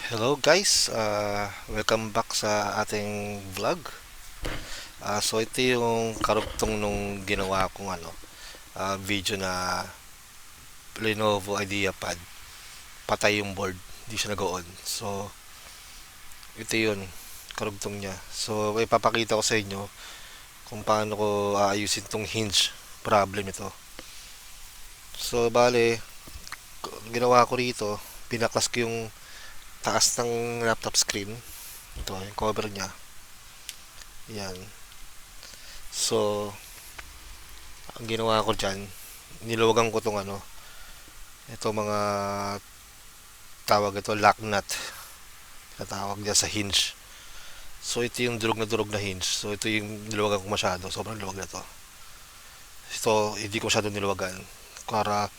Hello guys, welcome back sa ating vlog. So ito yung karugtong nung ginawa kong video na Lenovo IdeaPad. Patay yung board, hindi siya nag-on. So ito yun, karugtong niya. So ipapakita ko sa inyo kung paano ko aayusin tong hinge problem ito. So bale, ginawa ko rito, pinaklas ko yung taas ng laptop screen. Ito, yung cover niya. Yan. So, ang ginawa ko dyan, niluwagan ko tong ito mga tawag ito, lock nut. Natawag niya sa hinge. So, ito yung durog na hinge. So, ito yung niluwagan ko masyado. Sobrang luwag na to. Ito, hindi ko masyado niluwagan. Para,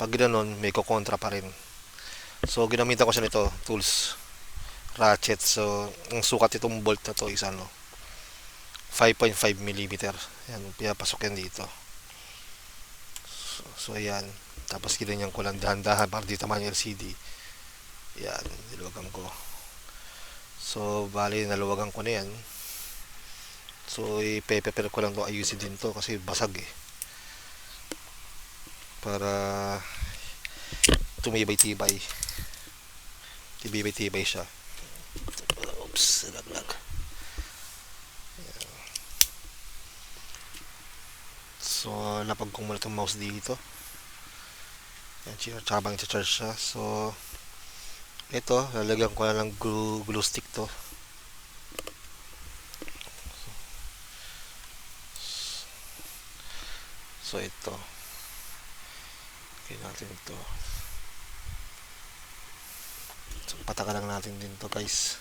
pag ginanon, may kukontra pa rin. So, ginamitan ko siya nito, tools, ratchet. So, ang sukat itong bolt na to is 5.5 mm. Yan, pinapasok yan dito. So ayan. Tapos ginanyan ko lang dahan-dahan para di tama yung LCD. Yan, niluwagan ko. So, bali, naluwagan ko na yan. So, ipe-prepare ko lang to, ayusin din to kasi basag eh. Para tumibay-tibay. Tibay-tibay siya. Oops, laglag. So, lapag ko muna itong mouse dito. Yan, habang i-charge siya. So, ito, lalagyan ko na ng glue stick to. So, ito. Okay natin ito. So, patakan lang natin din to guys.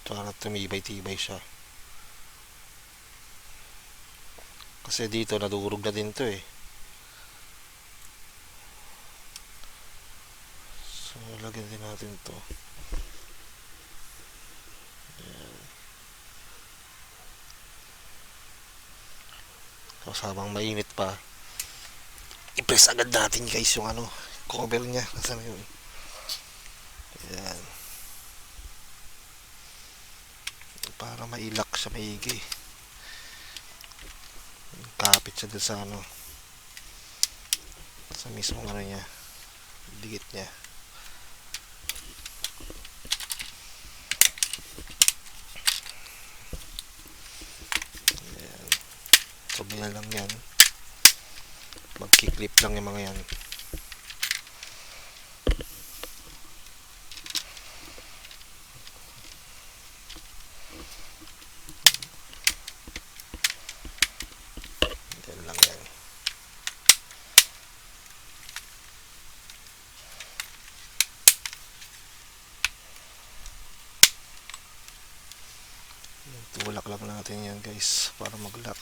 Para tumibay-tibay siya. Kasi dito, nadurog na din to eh. So, lagyan din natin to. Ayan. Tapos habang mainit pa, i-press agad natin guys yung cover niya. Nasaan na yun? Ayan. Para mailak siya maigi. Kapit siya dun sa mismong niya. Dikit niya. Ayan. So, ganyan lang yan. Magkiklip lang yung mga yan. Ganyan lang yan. Tulak lang natin yan guys para mag-lock.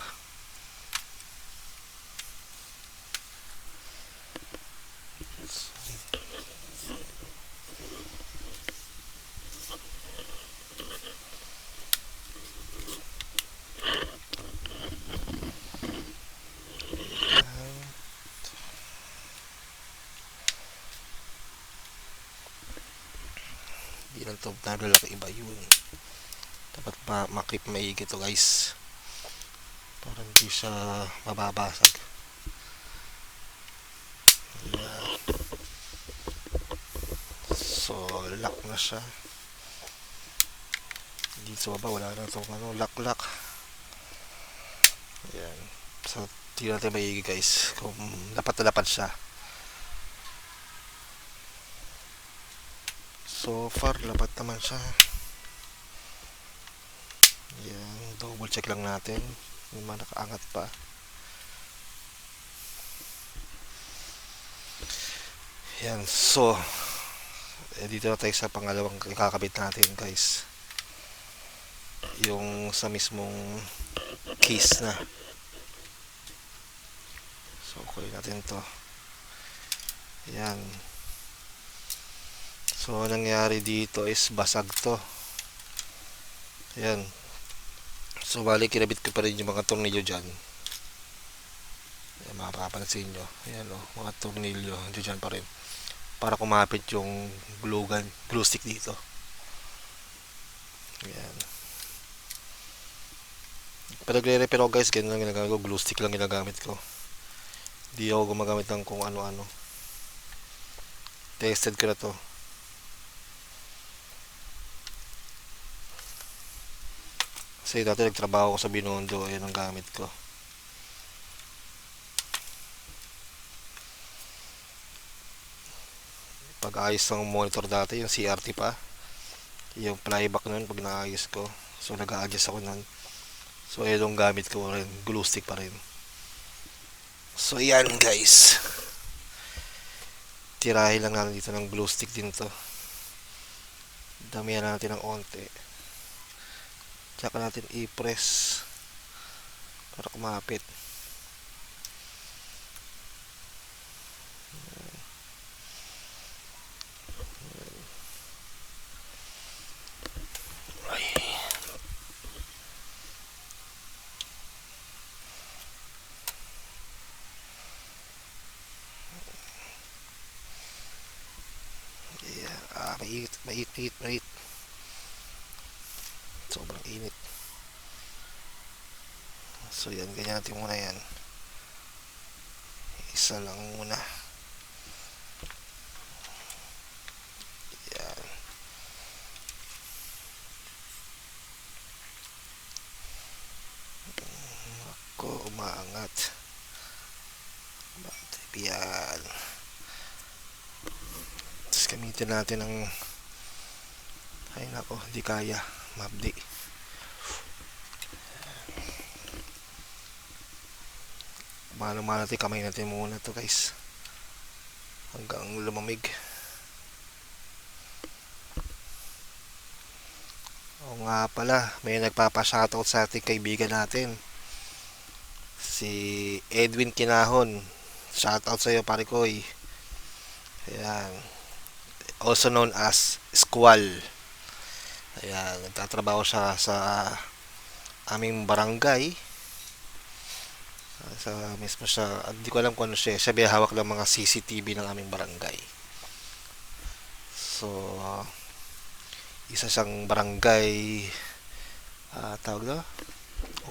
Hindi lang ito nalalaki iba yun. Dapat maklip maigi to guys. Para hindi siya mababasag. Ayan. So, lock na siya. Dito sa baba, wala na itong lock. Ayan. So, tingnan natin maigi guys. Kung dapat na dapat siya. So far, lapat naman siya. Ayan. Double check lang natin. May mga nakaangat pa. Ayan. So, dito na tayo sa pangalawang kakabit natin guys. Yung sa mismong case na. So, kunin natin to. Ayan. So, nangyari dito is basag to. Ayan. So, bali, kinabit ko pa rin yung mga tornilyo dyan. Ayan, makapansin nyo. Ayan o, mga tornilyo. Diyan pa rin. Para kumapit yung glue stick dito. Ayan. Pero nagre-repair ako guys, ganyan lang ginagamit ko. Glue stick lang ginagamit ko. Hindi ako gumagamit ng kung ano-ano. Tested ko na to. Kasi dati nagtrabaho ko sa Binondo. Ayan ang gamit ko. Pag-ayos ng monitor dati, yung CRT pa. Yung flyback nun pag naayos ko. So nag-a-adjust ako nun. So ayan yung gamit ko rin. Glue stick pa rin. So ayan guys. Tirahin lang natin dito ng glue stick din to. Damihan natin ng onte. Tsaka natin i-press para kumapit. Yeah, mainit. Sobrang init. So yan, ganyan natin muna yan. Isa lang muna. Yan. Ako, umaangat. Yan. Tapos gamitin natin ng ay nako, di kaya. Mabdi. Mano-mano natin, kamay natin muna to guys. Hanggang lumamig. O nga pala, may nagpapa-shoutout sa ating kaibigan natin. Si Edwin Kinahon. Shoutout sa iyo, pare koy. Ayan. Also known as Squall. Ayan, nagtatrabaho siya sa aming barangay. Sa mismo siya, hindi ko alam kung ano siya. Siya may hawak ng mga CCTV ng aming barangay. So, isa siyang barangay tawag na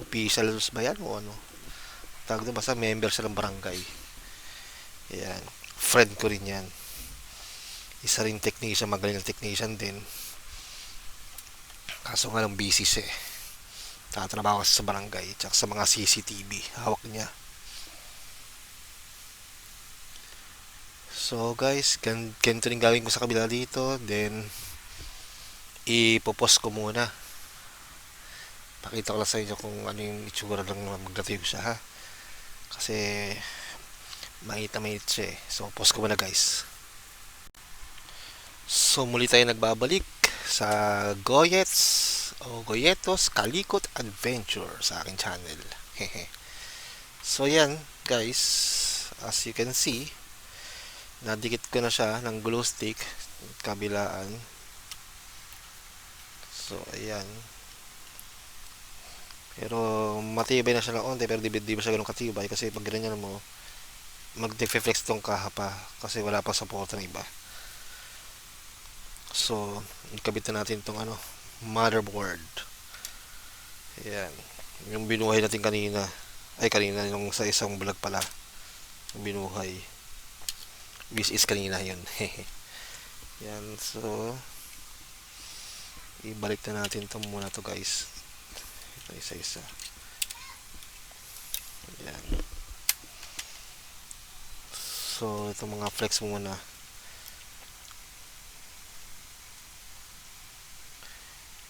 officials ba yan o ano tawag na, basta member siya ng barangay. Ayan, friend ko rin yan. Isa rin technician, magaling na technician din, kaso nga lang busy siya eh. Tatrabaho sa barangay tsaka sa mga CCTV hawak niya. So guys, ganito rin gawin ko sa kabila dito. Then ipopost ko muna, pakita ko lang sa inyo kung ano yung itsura lang magdating siya ha, kasi mainit na mainit siya eh. So post ko muna guys. So muli tayo nagbabalik sa Goyets o Goyetos Kalikot Adventure sa aking channel. So yan guys, as you can see, nadikit ko na siya ng glue stick kabilaan. So ayan, pero matibay na siya ng onte, pero di ba siya ganun katibay kasi pag ganyan mo mag-flex tong kaha pa kasi wala pa support ng iba. So ikabit na natin tong ano, motherboard. Ayan, yung binuhay natin kanina, ay kanina yung sa isang vlog pala yung binuhay, which is kanina yun. Yan, so ibalik na natin to muna to guys, ito isa-isa. Yan, so itong mga flex muna.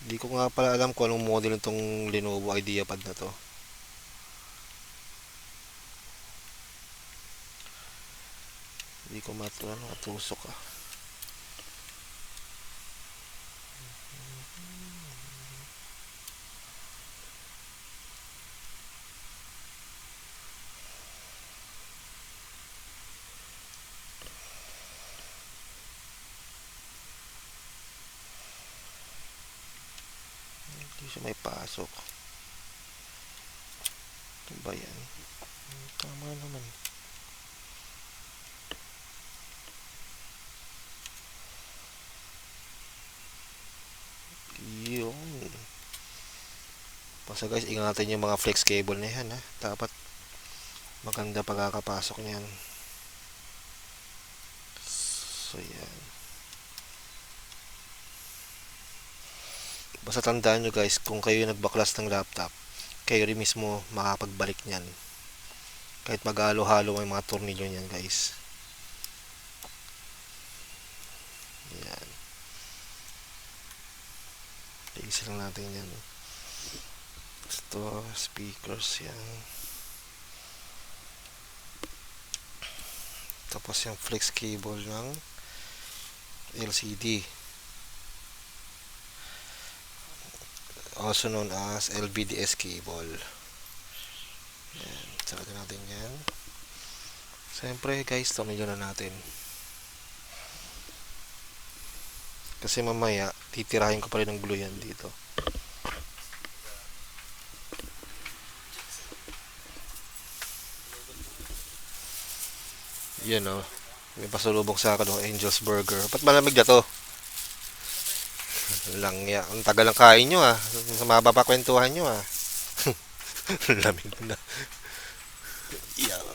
Hindi ko nga pala alam kung anong model nitong Lenovo IdeaPad na to. Hindi ko matusok ah. Hindi siya may pasok. Ito ba yan? Tama naman. Yun. Basta guys, ingatan yung mga flex cable na yan, ha. Dapat maganda pagkakapasok niyan. So, yan. Basta tandaan nyo guys, kung kayo nagbaklas ng laptop, kayo rin mismo makapagbalik niyan. Kahit maghalo-halo may mga tornilyo niyan guys. Yan. Tiisin lang natin yan. Ito, speakers yan. Tapos yung flex cable ng LCD. Also known as LVDS cable. Yan. Tsaka natin yan. Siyempre guys, tornilyo na natin. Kasi mamaya, titirahin ko pa rin ng glue yan dito. Yan o. May pasulubong sa akin ng Angel's Burger. Ba't malamig na to? Lang ya. Ang tagal ng kain nyo ah. Mababa pa kwentuhan nyo ah. Lamig na. Yan.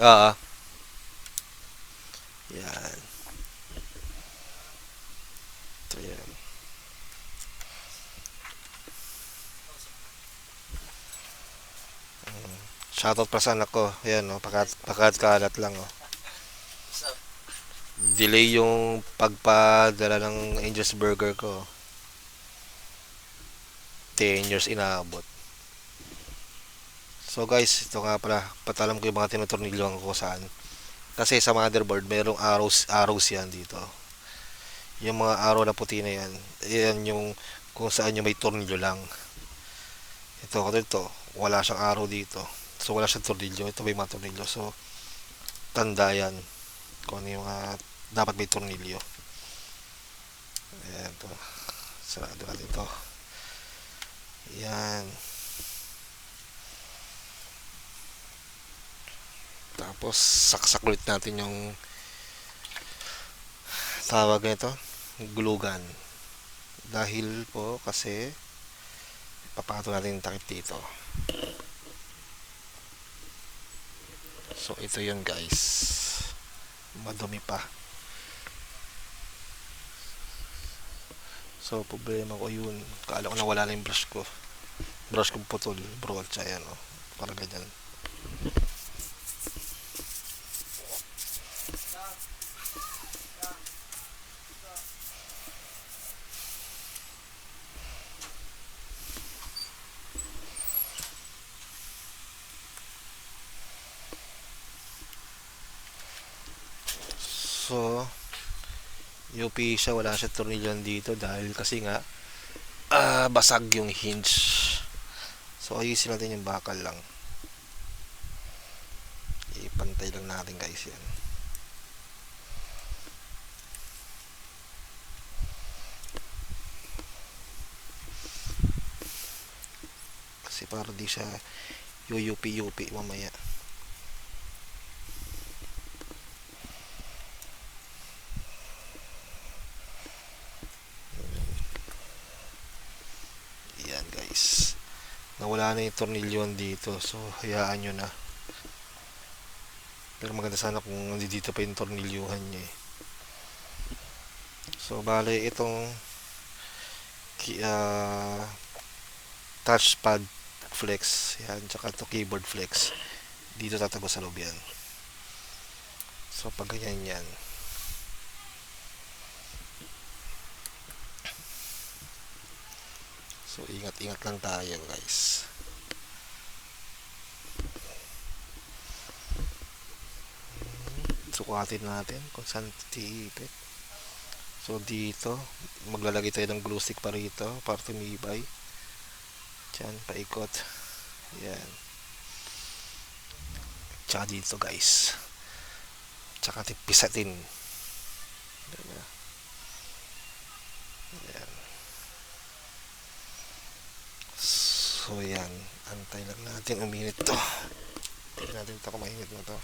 Ah. Yan. Ito yan. Shoutout pa sa anak ko. Yan o. Kalat lang o. Delay yung pagpadala ng Angel's Burger ko. 10 years inaabot. So guys, ito nga pala, patalam ko yung mga tinutornilyohan ko saan. Kasi sa motherboard, mayroong arrows yan dito. Yung mga arrow na puti na yan, yan yung kung saan yung may tornilyo lang. Ito, ito, wala siyang arrow dito. So wala siyang tornilyo, ito may mga tornilyo. So, tanda yan kung ano yung dapat may tornilyo. Ayan, ito. Sarado natin ito. Yan. Tapos saksak ulit natin yung tawag nito, glue gun. Dahil po kasi papato natin yung takip dito. So ito yun guys. Madumi pa. So problema ko yun. Kala ko na wala na yung brush ko. Brush ko putol. Brocha yan o. Parang ganyan. So, UP siya, wala siya tornilyo dito dahil kasi nga basag yung hinge. So, ayusin natin yung bakal lang. Ipantay lang natin guys yan. Kasi para di siya UP mamaya. Guys, nawala na yung tornilyon dito, so hayaan nyo na. Pero maganda sana kung nandito pa yung tornilyuhan niya eh. So bale itong touchpad flex yan, tsaka ito keyboard flex dito tatago sa loob yan. So pag ganyan yan, so ingat-ingat lang tayo guys. Sukatin natin kung saan tiipit. So dito maglalagay tayo ng glue stick pa rito para tumibay. Diyan, paikot. Yan. Tsaka dito guys. Tsaka pisatin. Yan. So yan. Antay lang natin uminit to. Tignan natin ito kung mainit na to.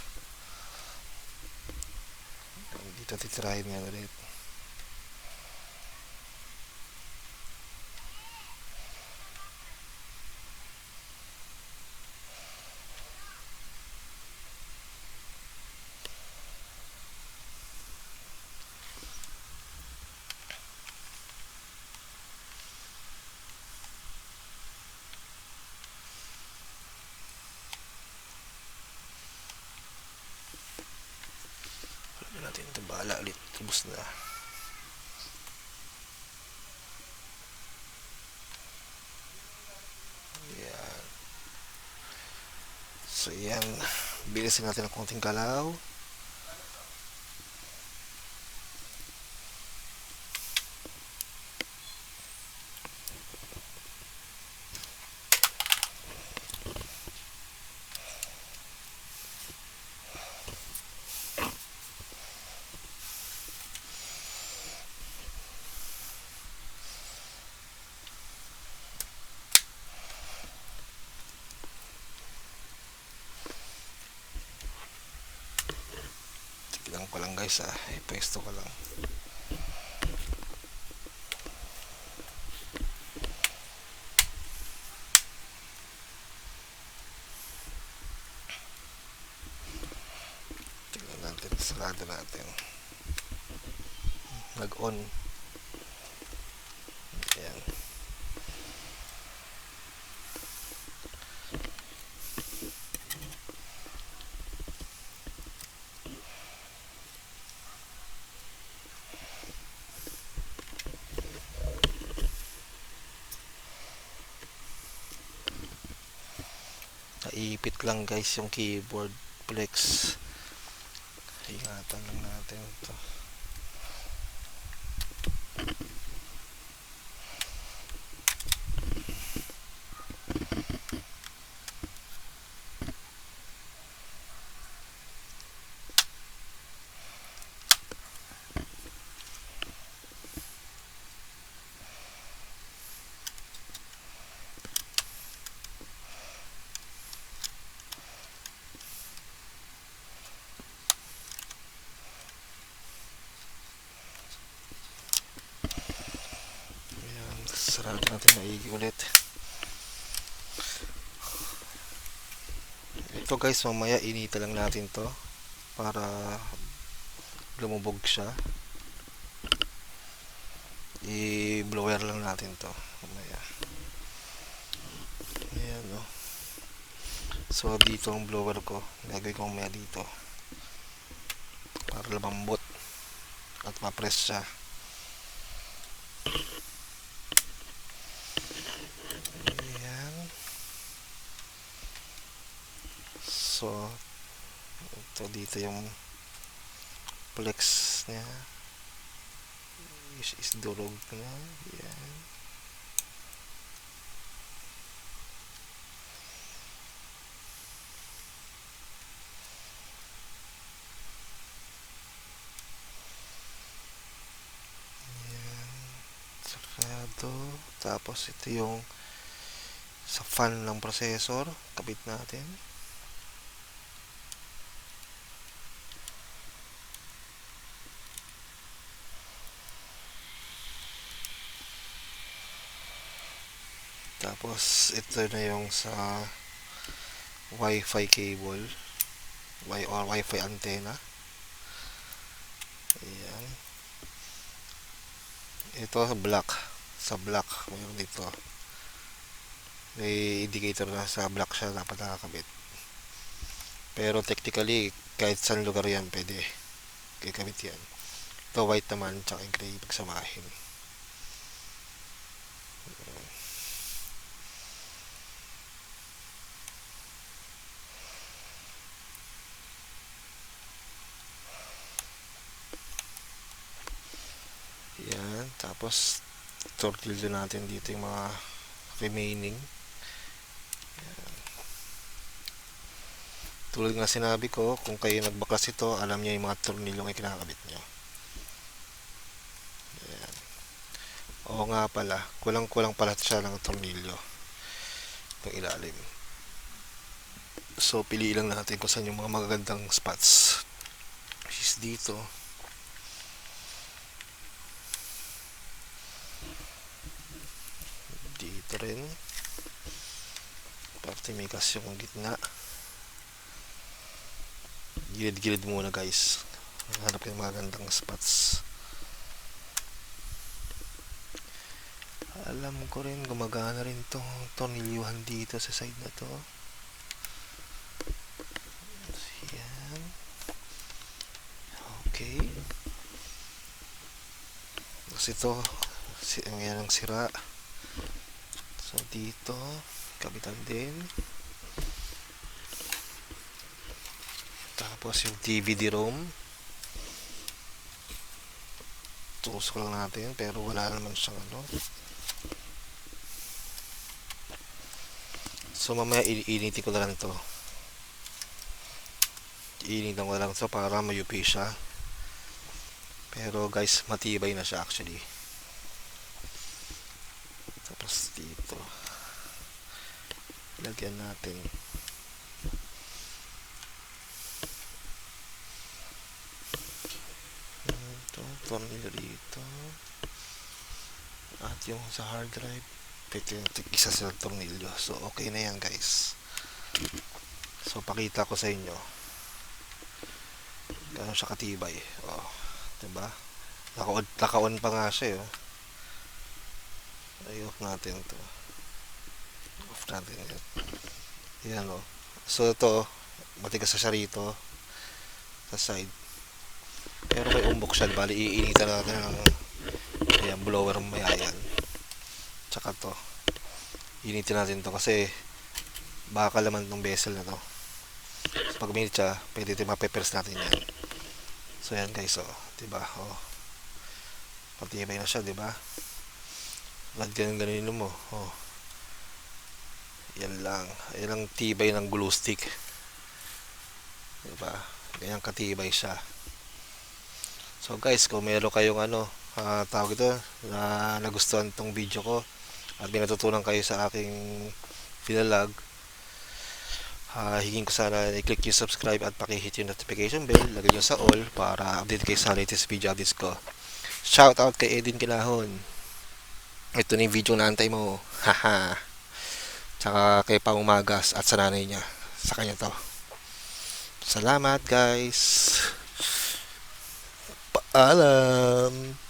Dito titirahin nga ulit. Natin ito, bahala ulit, ubos na. Yan. So yan, bilisin natin ng konting galaw. Tignan ko lang guys, ipwesto ko lang. Tignan natin, sarado natin. Nag-on. Ayan. Naipit lang guys yung keyboard flex. Ingatan lang natin ito. Sarado natin maigi ulit. Ito guys, mamaya inita lang natin to para lumubog siya. I-blower lang natin to mamaya. Ayan o. So dito ang blower ko, gagawin ko mamaya dito para lumambot at ma-press siya. So, ito dito yung flex niya is durog na. Yan. Yan. Sarado. Tapos ito yung sa fan ng processor. Kabit natin. Tapos ito na yung sa Wi-Fi cable or Wi-Fi antenna. Ayan. Ito sa black mayroon dito, may indicator na sa black siya dapat nakakabit, pero technically kahit saan lugar yan pwede kakabit yan. Ito white naman tsaka gray pagsamahin. Yan, tapos tortilyo natin dito yung mga remaining. Yan. Tulad nga sinabi ko, kung kayo nagbaklas ito, alam niyo yung mga tornilyong ay kinakabit nyo. Yan. Oo nga pala, kulang-kulang pala siya ng tornilyo itong ilalim. So pili lang natin kung saan yung mga magagandang spots. Which is dito. Dito rin. Parte may kas yung gitna. Gilid-gilid muna guys. Hanap yung magagandang spots. Alam ko rin gumagana rin tong tornilyuhan dito sa side na to. Yan. Okay. Kasi ito yan ang sira. So dito kabitan din. Tapos yung DVD-ROM. Tusok lang natin pero wala naman siyang ano. So mamaya iinitin ko na lang to. Iinitin ko na lang to para mayupi siya. Pero guys, matibay na siya actually. Tapos dito. Lagyan natin. Ito, tornilyo dito. At yung sa hard drive, isa sa tornilyo. So okay na yan guys. So pakita ko sa inyo gaano siya katibay. Oh, diba? Naka-on pa nga siya. Oh. I-off natin to. Off natin yan. Yan oh. So ito, matigas sa siya rito sa side. Pero may umbok siya. Bali, iinitan natin ng ayan, blower mayayan. Tsaka to. Initin natin to kasi baka laman ng bezel na to. So, pag minit siya, pwede ito mapepers natin yan. So yan guys, oh, diba? Oh. Patibay na siya, diba? Lahat ganun mo. Oh. Yan lang. Yan lang tibay ng glue stick. Diba? Ganyan katibay siya. So guys, kung meron kayong ano, tawag ito, na nagustuhan tong video ko at may natutunan kayo sa aking vlog, hingin ko sana i-click yung subscribe at paki-hit yung notification bell, lagay nyo sa all para update kayo sa latest video updates ko. Shout out kay Edwin Kilahon. Ito na yung video na antay mo. Haha. Tsaka kay Paumagas at sa nanay niya. Sa kanya to. Salamat guys. Paalam.